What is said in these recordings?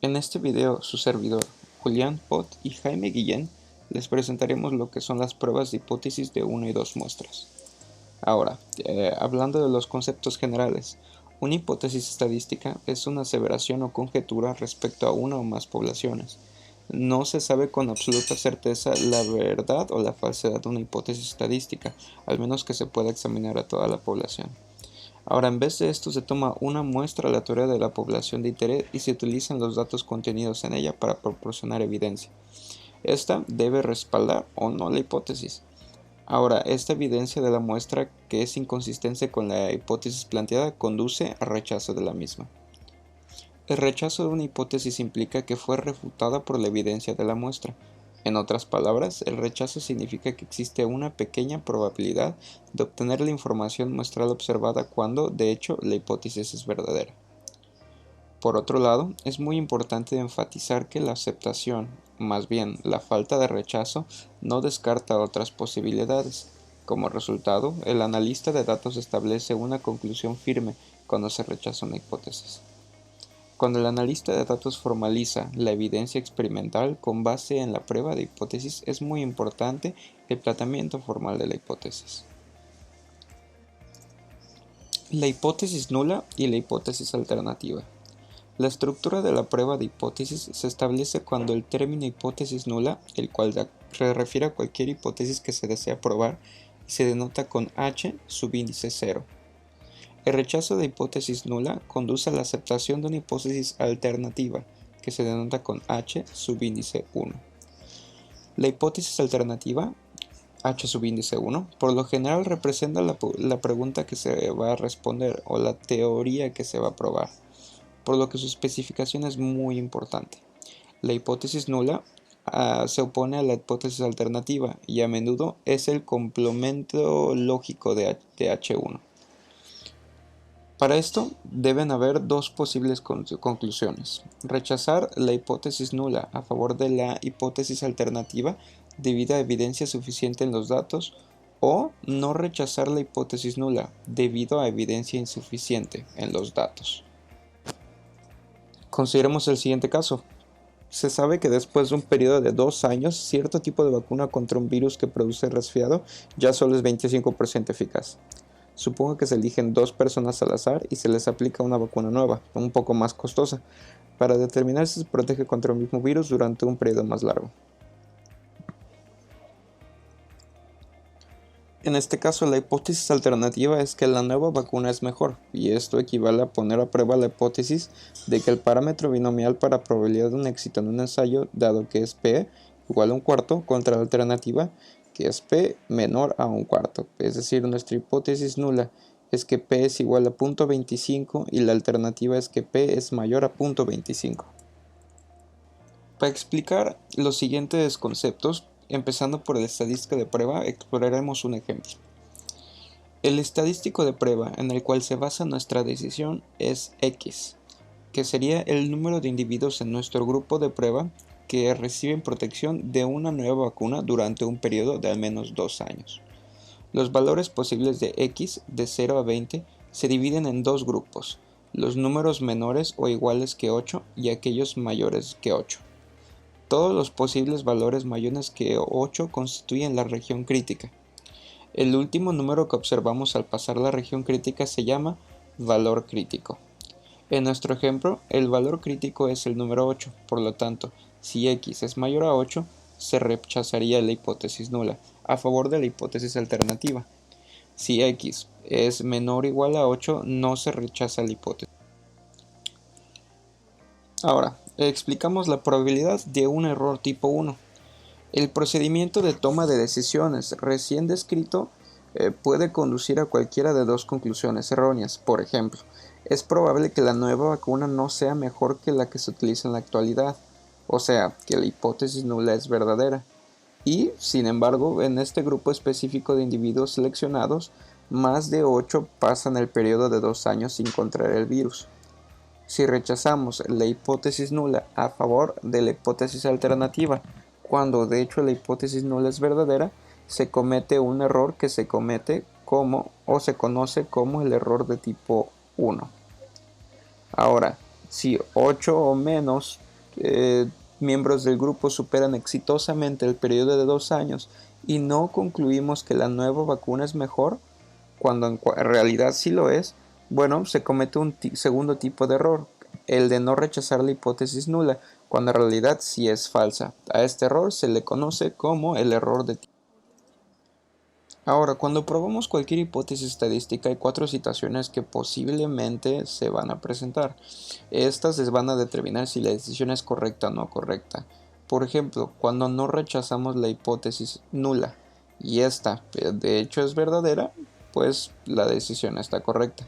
En este video, su servidor, Julián Pot y Jaime Guillén, les presentaremos lo que son las pruebas de hipótesis de 1 y 2 muestras. Ahora, hablando de los conceptos generales, una hipótesis estadística es una aseveración o conjetura respecto a una o más poblaciones. No se sabe con absoluta certeza la verdad o la falsedad de una hipótesis estadística, al menos que se pueda examinar a toda la población. Ahora, en vez de esto, se toma una muestra aleatoria de la población de interés y se utilizan los datos contenidos en ella para proporcionar evidencia. Esta debe respaldar o no la hipótesis. Ahora, esta evidencia de la muestra que es inconsistente con la hipótesis planteada conduce a rechazo de la misma. El rechazo de una hipótesis implica que fue refutada por la evidencia de la muestra. En otras palabras, el rechazo significa que existe una pequeña probabilidad de obtener la información muestral observada cuando, de hecho, la hipótesis es verdadera. Por otro lado, es muy importante enfatizar que la aceptación, más bien la falta de rechazo, no descarta otras posibilidades. Como resultado, el analista de datos establece una conclusión firme cuando se rechaza una hipótesis. Cuando el analista de datos formaliza la evidencia experimental con base en la prueba de hipótesis, es muy importante el planteamiento formal de la hipótesis. La hipótesis nula y la hipótesis alternativa. La estructura de la prueba de hipótesis se establece cuando el término hipótesis nula, el cual se refiere a cualquier hipótesis que se desea probar, se denota con h subíndice 0. El rechazo de hipótesis nula conduce a la aceptación de una hipótesis alternativa, que se denota con h subíndice 1. La hipótesis alternativa, h subíndice 1, por lo general representa la pregunta que se va a responder o la teoría que se va a probar, por lo que su especificación es muy importante. La hipótesis nula se opone a la hipótesis alternativa y a menudo es el complemento lógico de H1. Para esto deben haber dos posibles conclusiones: rechazar la hipótesis nula a favor de la hipótesis alternativa debido a evidencia suficiente en los datos, o no rechazar la hipótesis nula debido a evidencia insuficiente en los datos. Consideremos el siguiente caso. Se sabe que después de un periodo de 2 años, cierto tipo de vacuna contra un virus que produce resfriado ya solo es 25% eficaz. Supongo que se eligen 2 personas al azar y se les aplica una vacuna nueva, un poco más costosa, para determinar si se protege contra el mismo virus durante un periodo más largo. En este caso, la hipótesis alternativa es que la nueva vacuna es mejor, y esto equivale a poner a prueba la hipótesis de que el parámetro binomial para probabilidad de un éxito en un ensayo, dado que es P igual a un cuarto, contra la alternativa, que es P menor a un cuarto. Es decir, nuestra hipótesis nula es que P es igual a 0.25 y la alternativa es que P es mayor a 0.25. Para explicar los siguientes conceptos, empezando por el estadístico de prueba, exploraremos un ejemplo. El estadístico de prueba en el cual se basa nuestra decisión es X, que sería el número de individuos en nuestro grupo de prueba que reciben protección de una nueva vacuna durante un periodo de al menos 2 años. Los valores posibles de X de 0 a 20 se dividen en dos grupos: los números menores o iguales que 8 y aquellos mayores que 8. Todos los posibles valores mayores que 8 constituyen la región crítica. El último número que observamos al pasar la región crítica se llama valor crítico. En nuestro ejemplo, el valor crítico es el número 8, por lo tanto, si X es mayor a 8, se rechazaría la hipótesis nula, a favor de la hipótesis alternativa. Si X es menor o igual a 8, no se rechaza la hipótesis. Ahora, explicamos la probabilidad de un error tipo 1. El procedimiento de toma de decisiones recién descrito puede conducir a cualquiera de dos conclusiones erróneas. Por ejemplo, es probable que la nueva vacuna no sea mejor que la que se utiliza en la actualidad, o sea, que la hipótesis nula es verdadera. Y, sin embargo, en este grupo específico de individuos seleccionados, más de 8 pasan el periodo de 2 años sin contraer el virus. Si rechazamos la hipótesis nula a favor de la hipótesis alternativa, cuando de hecho la hipótesis nula es verdadera, se comete un error que se comete como o se conoce como el error de tipo 1. Ahora, si 8 o menos miembros del grupo superan exitosamente el periodo de 2 años y no concluimos que la nueva vacuna es mejor, cuando en realidad sí lo es, bueno, se comete un segundo tipo de error, el de no rechazar la hipótesis nula, cuando en realidad sí es falsa. A este error se le conoce como el error de tipo. Ahora, cuando probamos cualquier hipótesis estadística, hay 4 situaciones que posiblemente se van a presentar. Estas les van a determinar si la decisión es correcta o no correcta. Por ejemplo, cuando no rechazamos la hipótesis nula y esta de hecho es verdadera, pues la decisión está correcta.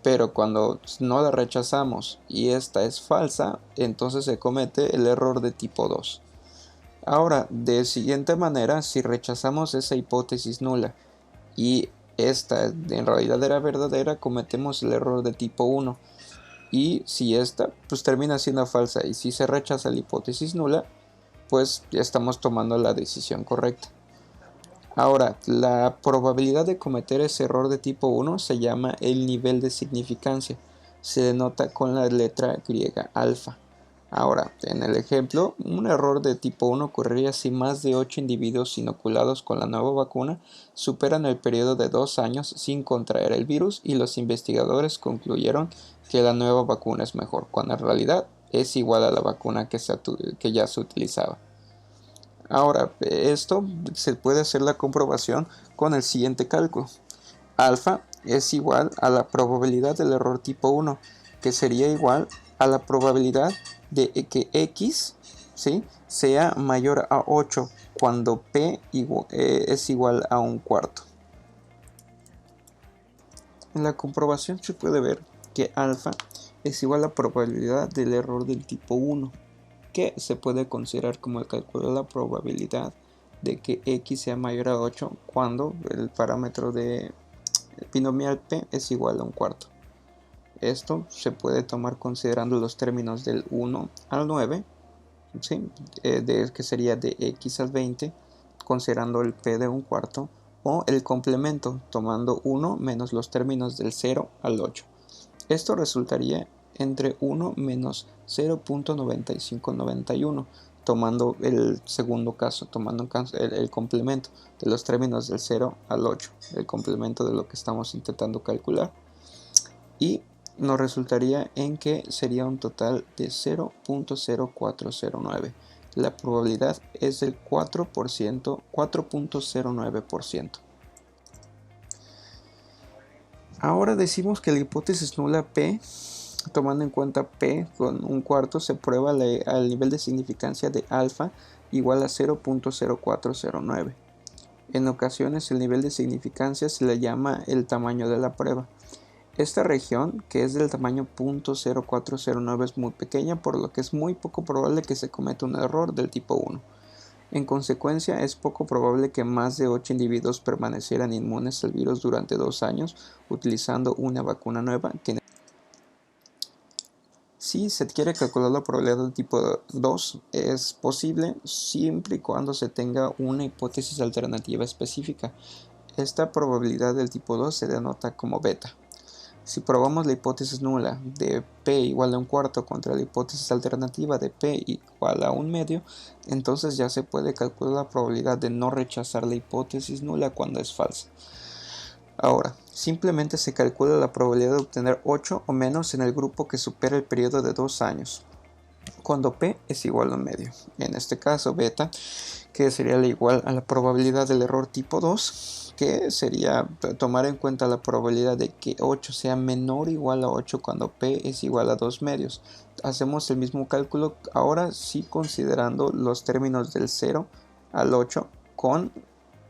Pero cuando no la rechazamos y esta es falsa, entonces se comete el error de tipo 2. Ahora, de siguiente manera, si rechazamos esa hipótesis nula y esta en realidad era verdadera, cometemos el error de tipo 1. Y si esta pues termina siendo falsa y si se rechaza la hipótesis nula, pues ya estamos tomando la decisión correcta. Ahora, la probabilidad de cometer ese error de tipo 1 se llama el nivel de significancia. Se denota con la letra griega alfa. Ahora, en el ejemplo, un error de tipo 1 ocurriría si más de 8 individuos inoculados con la nueva vacuna superan el periodo de 2 años sin contraer el virus y los investigadores concluyeron que la nueva vacuna es mejor, cuando en realidad es igual a la vacuna que ya se utilizaba. Ahora, esto se puede hacer la comprobación con el siguiente cálculo. Alfa es igual a la probabilidad del error tipo 1, que sería igual a la probabilidad de que x, ¿sí?, sea mayor a 8 cuando p es igual a un cuarto. En la comprobación se puede ver que alfa es igual a la probabilidad del error del tipo 1, que se puede considerar como el cálculo de la probabilidad de que x sea mayor a 8 cuando el parámetro de binomial p es igual a un cuarto. Esto se puede tomar considerando los términos del 1 al 9, ¿sí?, que sería de x al 20, considerando el p de un cuarto, o el complemento, tomando 1 menos los términos del 0 al 8. Esto resultaría entre 1 menos 0.9591, tomando el segundo caso, tomando el complemento de los términos del 0 al 8, el complemento de lo que estamos intentando calcular, y nos resultaría en que sería un total de 0.0409. La probabilidad es del 4%, 4.09%. Ahora decimos que la hipótesis nula P, tomando en cuenta P con un cuarto, se prueba al nivel de significancia de alfa igual a 0.0409. En ocasiones el nivel de significancia se le llama el tamaño de la prueba. Esta región, que es del tamaño 0.0409, es muy pequeña, por lo que es muy poco probable que se cometa un error del tipo 1. En consecuencia, es poco probable que más de 8 individuos permanecieran inmunes al virus durante 2 años utilizando una vacuna nueva. Si se quiere calcular la probabilidad del tipo 2, es posible siempre y cuando se tenga una hipótesis alternativa específica. Esta probabilidad del tipo 2 se denota como beta. Si probamos la hipótesis nula de p igual a un cuarto contra la hipótesis alternativa de p igual a un medio, entonces ya se puede calcular la probabilidad de no rechazar la hipótesis nula cuando es falsa. Ahora, simplemente se calcula la probabilidad de obtener 8 o menos en el grupo que supera el periodo de 2 años, cuando p es igual a un medio. En este caso, beta, que sería igual a la probabilidad del error tipo 2, que sería tomar en cuenta la probabilidad de que 8 sea menor o igual a 8 cuando p es igual a 2 medios. Hacemos el mismo cálculo ahora sí considerando los términos del 0 al 8 con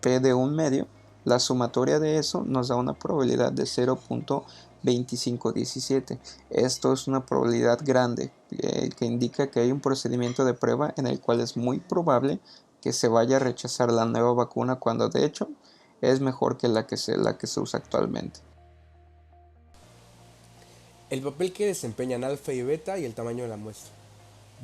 p de un medio. La sumatoria de eso nos da una probabilidad de 0.2517. Esto es una probabilidad grande que indica que hay un procedimiento de prueba en el cual es muy probable que se vaya a rechazar la nueva vacuna cuando de hecho es mejor que la que se usa actualmente. El papel que desempeñan alfa y beta y el tamaño de la muestra.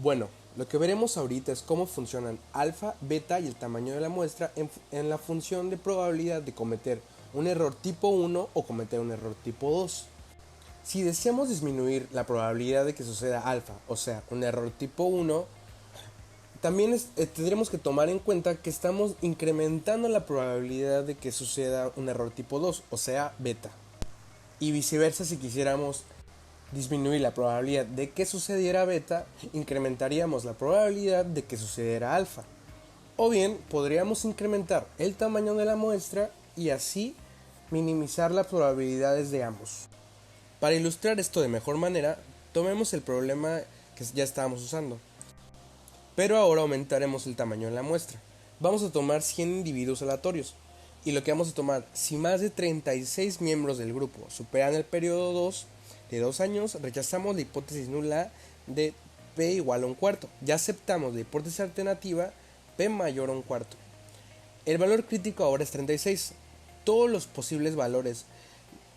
Bueno, lo que veremos ahorita es cómo funcionan alfa, beta y el tamaño de la muestra en la función de probabilidad de cometer un error tipo 1 o cometer un error tipo 2. Si deseamos disminuir la probabilidad de que suceda alfa, o sea, un error tipo 1, también tendremos que tomar en cuenta que estamos incrementando la probabilidad de que suceda un error tipo 2, o sea, beta. Y viceversa, si quisiéramos disminuir la probabilidad de que sucediera beta, incrementaríamos la probabilidad de que sucediera alfa. O bien, podríamos incrementar el tamaño de la muestra y así minimizar las probabilidades de ambos. Para ilustrar esto de mejor manera, tomemos el problema que ya estábamos usando, pero ahora aumentaremos el tamaño de la muestra. Vamos a tomar 100 individuos aleatorios, y lo que vamos a tomar, si más de 36 miembros del grupo superan el periodo 2 de 2 años, rechazamos la hipótesis nula de P igual a un cuarto. Ya aceptamos la hipótesis alternativa P mayor a un cuarto. El valor crítico ahora es 36. Todos los posibles valores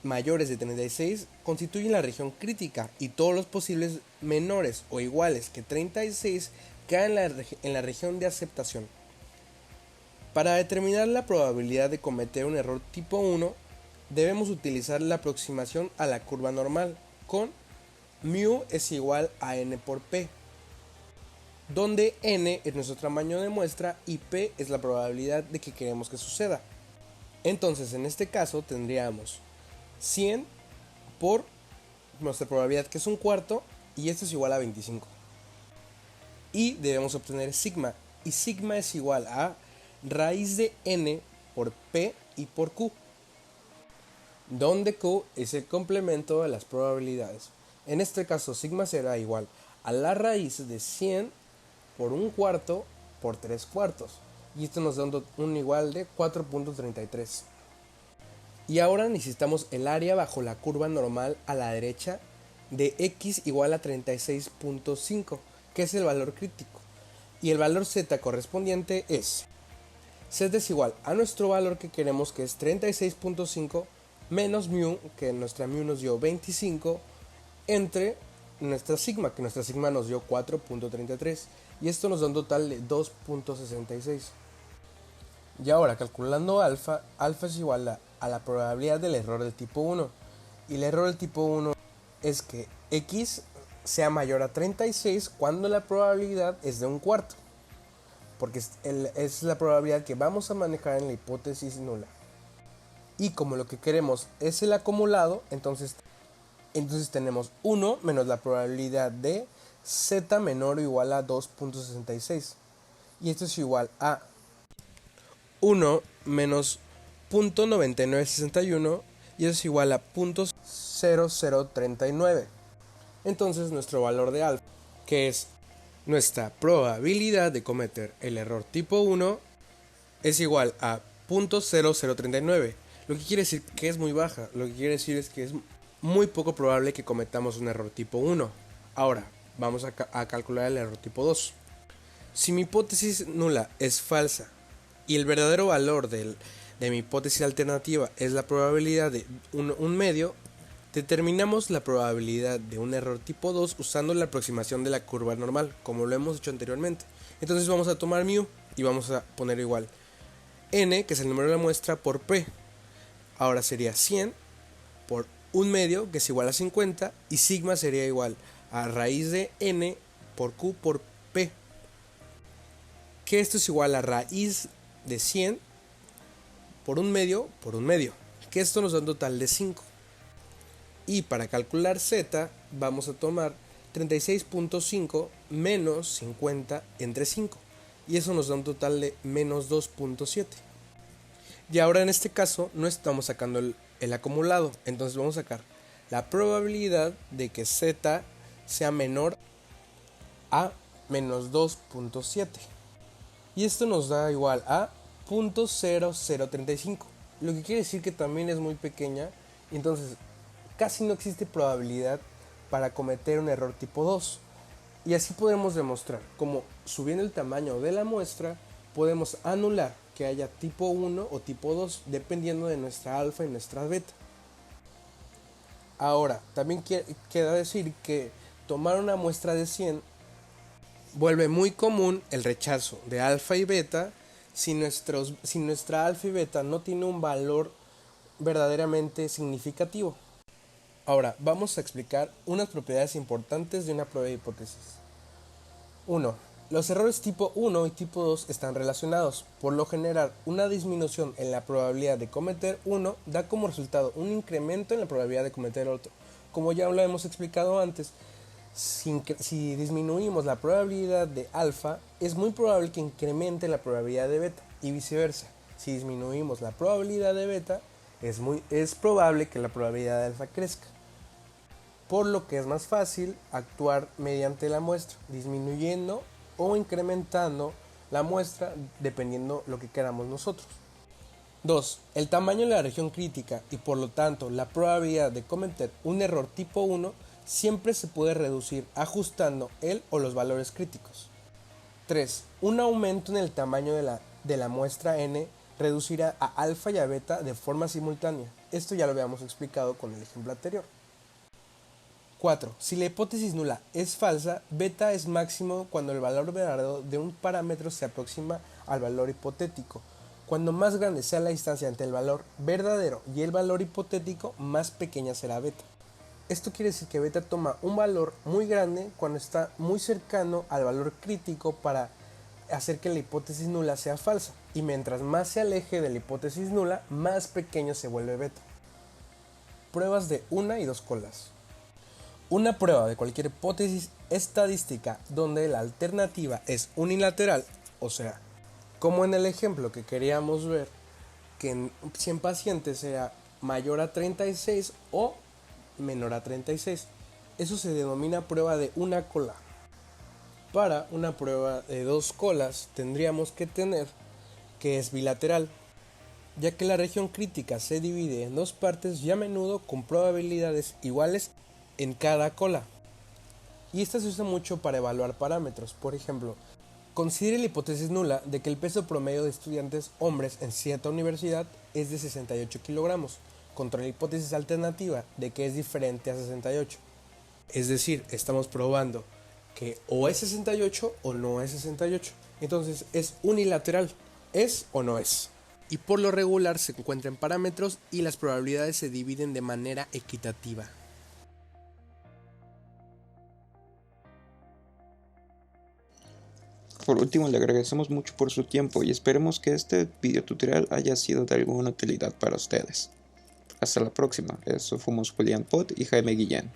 mayores de 36 constituyen la región crítica y todos los posibles menores o iguales que 36 caen en la región de aceptación. Para determinar la probabilidad de cometer un error tipo 1, debemos utilizar la aproximación a la curva normal con mu es igual a n por p, donde n es nuestro tamaño de muestra y p es la probabilidad de que queremos que suceda. Entonces, en este caso tendríamos 100 por nuestra probabilidad, que es un cuarto, y esto es igual a 25. Y debemos obtener sigma, y sigma es igual a raíz de n por p y por q, donde q es el complemento de las probabilidades. En este caso, sigma será igual a la raíz de 100 por un cuarto por 3 cuartos, y esto nos da un igual de 4.33. Y ahora necesitamos el área bajo la curva normal a la derecha de x igual a 36.5, que es el valor crítico. Y el valor z correspondiente es z es igual a nuestro valor que queremos, que es 36.5, menos mu, que nuestra mu nos dio 25, entre nuestra sigma, que nuestra sigma nos dio 4.33. Y esto nos da un total de 2.66. Y ahora, calculando alfa, alfa es igual a la probabilidad del error del tipo 1. Y el error del tipo 1 es que x sea mayor a 36 cuando la probabilidad es de un cuarto, porque es la probabilidad que vamos a manejar en la hipótesis nula. Y como lo que queremos es el acumulado, entonces tenemos 1 menos la probabilidad de z menor o igual a 2.66. Y esto es igual a 1 menos 0.9961, y eso es igual a 0.0039. Entonces nuestro valor de alfa, que es nuestra probabilidad de cometer el error tipo 1, es igual a 0.0039. Lo que quiere decir que es muy baja. Lo que quiere decir es que es muy poco probable que cometamos un error tipo 1. Ahora, vamos a calcular el error tipo 2. Si mi hipótesis nula es falsa y el verdadero valor de mi hipótesis alternativa es la probabilidad de un medio, determinamos la probabilidad de un error tipo 2 usando la aproximación de la curva normal, como lo hemos hecho anteriormente. Entonces vamos a tomar mu y vamos a poner igual n, que es el número de la muestra, por p. Ahora sería 100 por un medio, que es igual a 50, y sigma sería igual a raíz de n por q por p, que esto es igual a raíz de 100 por un medio, que esto nos da un total de 5. Y para calcular z vamos a tomar 36.5 menos 50 entre 5, y eso nos da un total de menos 2.7. Y ahora en este caso no estamos sacando el acumulado, entonces vamos a sacar la probabilidad de que z sea menor a menos 2.7, y esto nos da igual a 0.0035, lo que quiere decir que también es muy pequeña. Entonces casi no existe probabilidad para cometer un error tipo 2, y así podemos demostrar cómo, subiendo el tamaño de la muestra, podemos anular que haya tipo 1 o tipo 2 dependiendo de nuestra alfa y nuestra beta. Ahora, también queda decir que tomar una muestra de 100 vuelve muy común el rechazo de alfa y beta si nuestra alfa y beta no tiene un valor verdaderamente significativo. Ahora vamos a explicar unas propiedades importantes de una prueba de hipótesis. 1. Los errores tipo 1 y tipo 2 están relacionados. Por lo general, una disminución en la probabilidad de cometer uno da como resultado un incremento en la probabilidad de cometer otro. Como ya lo hemos explicado antes, si disminuimos la probabilidad de alfa, es muy probable que incremente la probabilidad de beta y viceversa. Si disminuimos la probabilidad de beta, es probable que la probabilidad de alfa crezca. Por lo que es más fácil actuar mediante la muestra, disminuyendo o incrementando la muestra dependiendo lo que queramos nosotros. 2. El tamaño de la región crítica y por lo tanto la probabilidad de cometer un error tipo 1 siempre se puede reducir ajustando el o los valores críticos. 3. Un aumento en el tamaño de la muestra n reducirá a alfa y a beta de forma simultánea. Esto ya lo habíamos explicado con el ejemplo anterior. 4. Si la hipótesis nula es falsa, beta es máximo cuando el valor verdadero de un parámetro se aproxima al valor hipotético. Cuando más grande sea la distancia entre el valor verdadero y el valor hipotético, más pequeña será beta. Esto quiere decir que beta toma un valor muy grande cuando está muy cercano al valor crítico para hacer que la hipótesis nula sea falsa, y mientras más se aleje de la hipótesis nula, más pequeño se vuelve beta. Pruebas de una y dos colas. Una prueba de cualquier hipótesis estadística donde la alternativa es unilateral, o sea, como en el ejemplo que queríamos ver, que en 100 pacientes sea mayor a 36 o menor a 36. Eso se denomina prueba de una cola. Para una prueba de dos colas tendríamos que tener que es bilateral, ya que la región crítica se divide en dos partes y a menudo con probabilidades iguales en cada cola. Y esta se usa mucho para evaluar parámetros. Por ejemplo, considere la hipótesis nula de que el peso promedio de estudiantes hombres en cierta universidad es de 68 kilogramos, contra la hipótesis alternativa de que es diferente a 68. Es decir, estamos probando que o es 68 o no es 68. Entonces es unilateral, es o no es. Y por lo regular se encuentran parámetros y las probabilidades se dividen de manera equitativa. Por último, le agradecemos mucho por su tiempo y esperemos que este video tutorial haya sido de alguna utilidad para ustedes. Hasta la próxima, eso fuimos Julián Pot y Jaime Guillén.